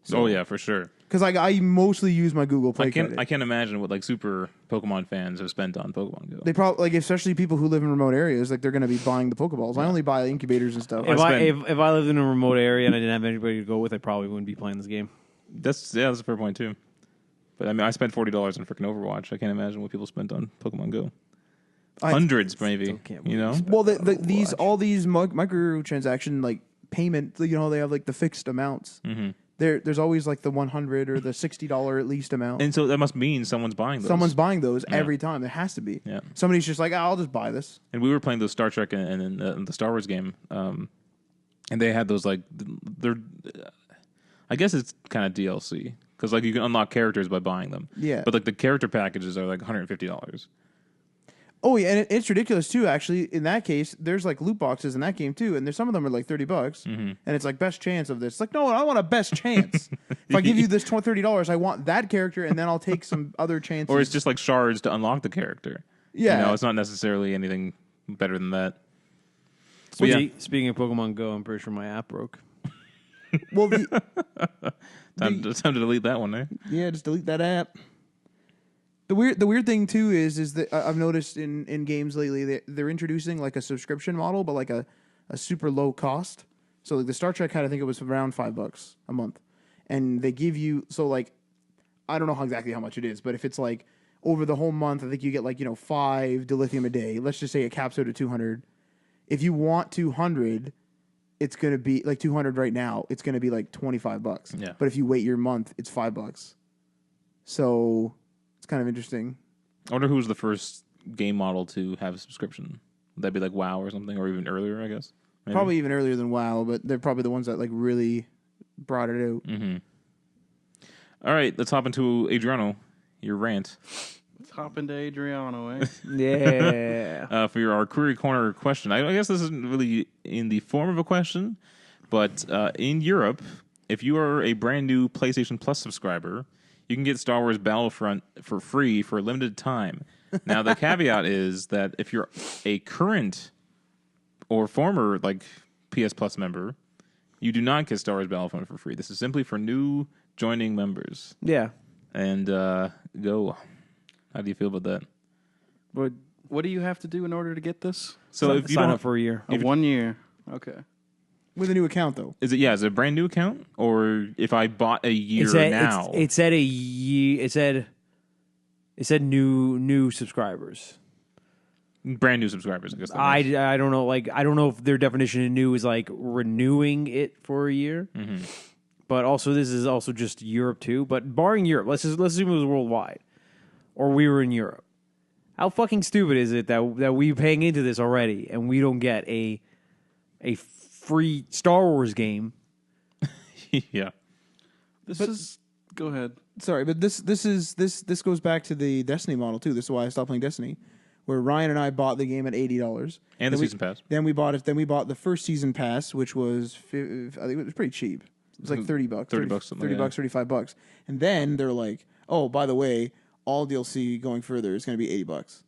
So, yeah, for sure. Because I mostly use my Google Play credit. I can't imagine what like super Pokemon fans have spent on Pokemon Go. They probably especially people who live in remote areas, like they're going to be buying the Pokeballs. Yeah. I only buy incubators and stuff. If I lived in a remote area and I didn't have anybody to go with, I probably wouldn't be playing this game. That's a fair point too. But I mean, I spent $40 on freaking Overwatch. I can't imagine what people spent on Pokemon Go. Hundreds, maybe. Well, all these microtransaction like payment, they have like the fixed amounts. Mm-hmm. There's always like the $100 or the $60 at least amount. And so that must mean someone's buying those. Someone's buying those every time. There has to be. Yeah. Somebody's just like, I'll just buy this. And we were playing those Star Trek and the Star Wars game, and they had those like I guess it's kind of DLC because like you can unlock characters by buying them. Yeah. But like the character packages are like $150. Oh yeah, and it's ridiculous too. Actually, in that case, there's like loot boxes in that game too, and there's some of them are like $30, mm-hmm. and it's like best chance of this. It's like, no, I want a best chance. If I give you this $30, I want that character, and then I'll take some other chances. Or it's just like shards to unlock the character. Yeah, it's not necessarily anything better than that. Speaking of Pokemon Go, I'm pretty sure my app broke. Well, time to delete that one, eh? Yeah, just delete that app. The weird thing too is that I've noticed in games lately they're introducing like a subscription model, but like a super low cost. So like the Star Trek had, I think it was around $5 a month, and they give you I don't know exactly how much it is, but if it's like over the whole month, I think you get 5 dilithium a day. Let's just say it caps out at 200. If you want 200, it's gonna be like 200 right now. It's gonna be like $25. Yeah. But if you wait your month, it's $5. So it's kind of interesting. I wonder who was the first game model to have a subscription. Would that be like WoW or something, or even earlier? I guess maybe? Probably even earlier than WoW, but they're probably the ones that like really brought it out. Mm-hmm. All right, let's hop into Adriano, your rant. Let's hop into Adriano, eh? Yeah. For our Query Corner question. I guess this isn't really in the form of a question, but in Europe, if you are a brand new PlayStation Plus subscriber, you can get Star Wars Battlefront for free for a limited time. Now, the caveat is that if you're a current or former PS Plus member, you do not get Star Wars Battlefront for free. This is simply for new joining members. Yeah. And go. How do you feel about that? What do you have to do in order to get this? So if you sign don't up for a year. 1 year. Okay. With a new account, though. Is it a brand new account, or if I bought a year now? It said a year. It said new subscribers. Brand new subscribers, I guess. I don't know. I don't know if their definition of new is like renewing it for a year. Mm-hmm. But also, this is also just Europe too. But barring Europe, let's assume it was worldwide, or we were in Europe. How fucking stupid is it that we paying into this already and we don't get a free Star Wars game? Yeah. Go ahead. Sorry, but this goes back to the Destiny model too. This is why I stopped playing Destiny, where Ryan and I bought the game at $80 and the season pass. Then we bought the first season pass, which was I think it was pretty cheap. It was like $30, $35, and then they're like, "Oh, by the way, all DLC going further is going to be $80."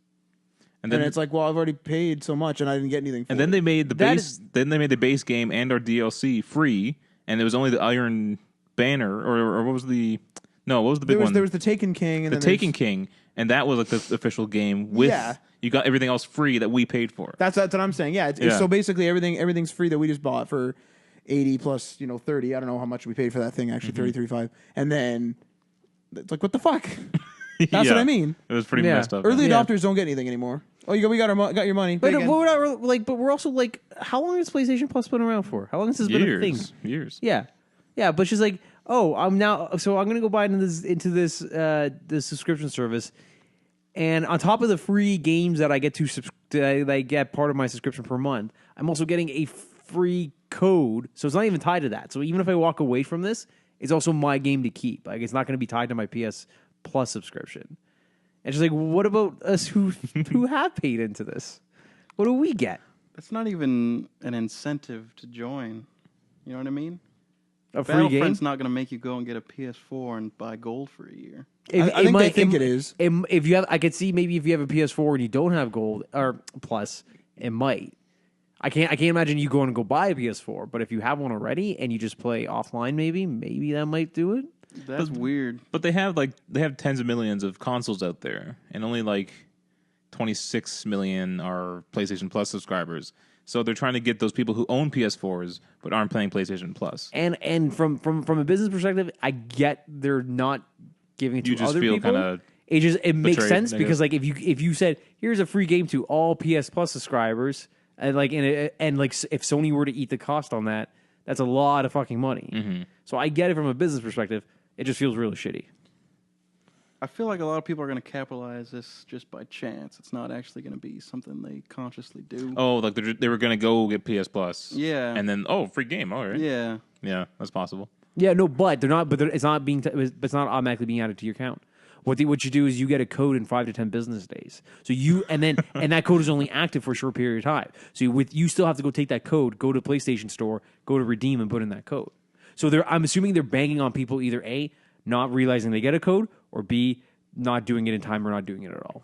And then it's like, well, I've already paid so much, and I didn't get anything. And then they made the base. Then they made the base game and our DLC free, and it was only the Iron Banner, or what was the? No, what was the big one? There was the Taken King, and the Taken King, and that was like the official game with. Yeah. You got everything else free that we paid for. That's what I'm saying. Yeah, so basically everything's free that we just bought for. $80 plus, $30. I don't know how much we paid for that thing actually, $33.5. And then it's like, what the fuck? That's Yeah. what I mean. It was pretty Yeah. messed up. Early Yeah. adopters don't get anything anymore. Oh, we got your money. But Pay again. we're not like. But we're also like. How long has PlayStation Plus been around for? How long has this been a thing? Years. Yeah, yeah. But she's like, oh, I'm gonna go buy into this this subscription service, and on top of the free games that I get that I get part of my subscription per month, I'm also getting a free code. So it's not even tied to that. So even if I walk away from this, it's also my game to keep. Like it's not going to be tied to my PS Plus subscription. And she's like, what about us who have paid into this? What do we get? That's not even an incentive to join. You know what I mean? A free game? Battlefront's not going to make you go and get a PS4 and buy gold for a year. I think they think it is. If you have, I could see maybe if you have a PS4 and you don't have gold or plus, it might. I can't imagine you going to go buy a PS4, but if you have one already and you just play offline, maybe that might do it. That's weird. But they have tens of millions of consoles out there, and only like 26 million are PlayStation Plus subscribers. So they're trying to get those people who own PS4s but aren't playing PlayStation Plus. And from a business perspective, I get they're not giving it to You just other feel people. kinda It makes betrayed, sense I because guess. like if you said here's a free game to all PS Plus subscribers and like if Sony were to eat the cost on that, that's a lot of fucking money. Mm-hmm. So I get it from a business perspective. It just feels really shitty. I feel like a lot of people are going to capitalize this just by chance. It's not actually going to be something they consciously do. Oh, like they were going to go get PS Plus. Yeah. And then, free game. All right. Yeah. Yeah, that's possible. Yeah, no, but they're not. But it's not being. It's not automatically being added to your account. What you do is you get a code in 5 to 10 business days. So and that code is only active for a short period of time. So you still have to go take that code, go to PlayStation Store, go to redeem, and put in that code. So I'm assuming they're banking on people either A, not realizing they get a code, or B, not doing it in time or not doing it at all.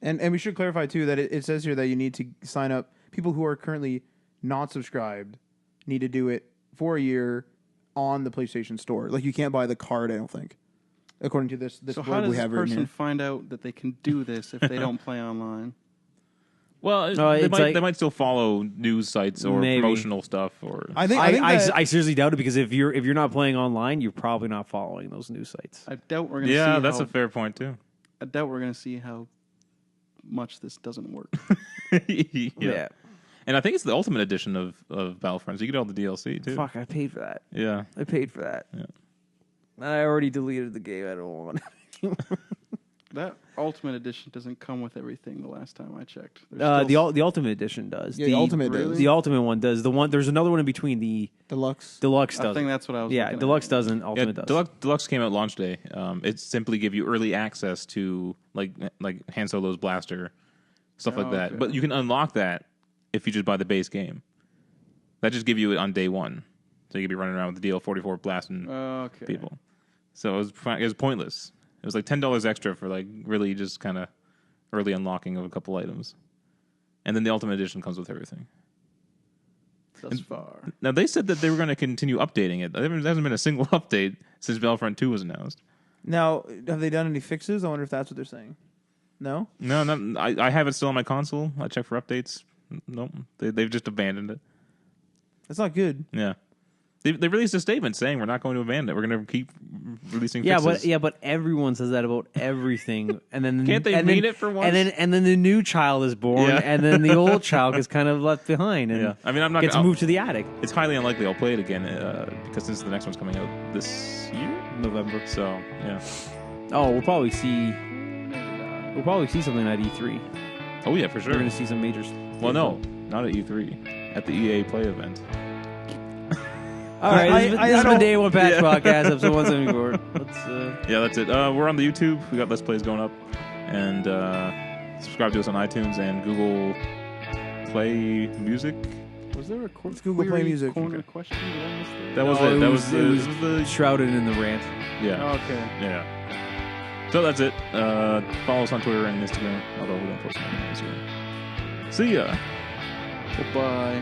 And we should clarify too that it says here that you need to sign up. People who are currently not subscribed need to do it for a year on the PlayStation Store. Like you can't buy the card, I don't think, according to this So blurb how does we this have written person here. find out that they can do this if they don't play online? Well, it's like- they might still follow news sites or Maybe. promotional stuff. Or I think that- I seriously doubt it because if you're not playing online, you're probably not following those news sites. I doubt we're going to see yeah, that's how, a fair point too. I doubt we're going to see how much this doesn't work. yeah. And I think it's the Ultimate Edition of Battlefront. So you get all the DLC too. Fuck, I paid for that. Yeah. I paid for that. Yeah. I already deleted the game. I don't want it. That Ultimate Edition doesn't come with everything the last time I checked. The Ultimate Edition does. Yeah, the Ultimate really? does. The Ultimate one does. There's another one in between. The Deluxe. Deluxe I doesn't. think that's what I was Yeah, looking Deluxe at. doesn't. Yeah, Ultimate does. Deluxe came out launch day. It simply give you early access to like Han Solo's blaster, stuff like that. okay. But you can unlock that if you just buy the base game. That just give you it on day one, so you could be running around with the DL-44 blasting Okay. people. So it was pointless. It was like $10 extra for like really just kind of early unlocking of a couple items, and then the Ultimate Edition comes with everything. Thus far. Now they said that they were going to continue updating it. There hasn't been a single update since Battlefront 2 was announced. Now, have they done any fixes? I wonder if that's what they're saying. No? No, I have it still on my console. I check for updates. Nope, they've just abandoned it. That's not good. Yeah, they released a statement saying we're not going to abandon it. We're going to keep releasing Yeah, fixes. but everyone says that about everything, and then Can't they and read then, it for once? And then the new child is born, Yeah. and then the old child is kind of left behind, and Yeah. I mean, I'm not gets gonna- moved to the attic. It's highly unlikely I'll play it again because since the next one's coming out this year, November. so yeah. Oh, we'll probably see something at E3. Oh yeah, for sure. We're going to see some major. Well, no, not at E3, at the EA Play event. All right, this has been don't- Day One Patch Podcast, episode 174. Let's. Yeah, that's it. We're on the YouTube. We got Let's Plays going up, and subscribe to us on iTunes and Google Play Music. Was there a Let's Google Play Music. corner question? Did I miss that? That was No, it. it That was- was it was the shrouded in the rant. yeah. Okay. Yeah. So that's it. Follow us on Twitter and Instagram, although we don't post anything on Instagram. See ya. Goodbye.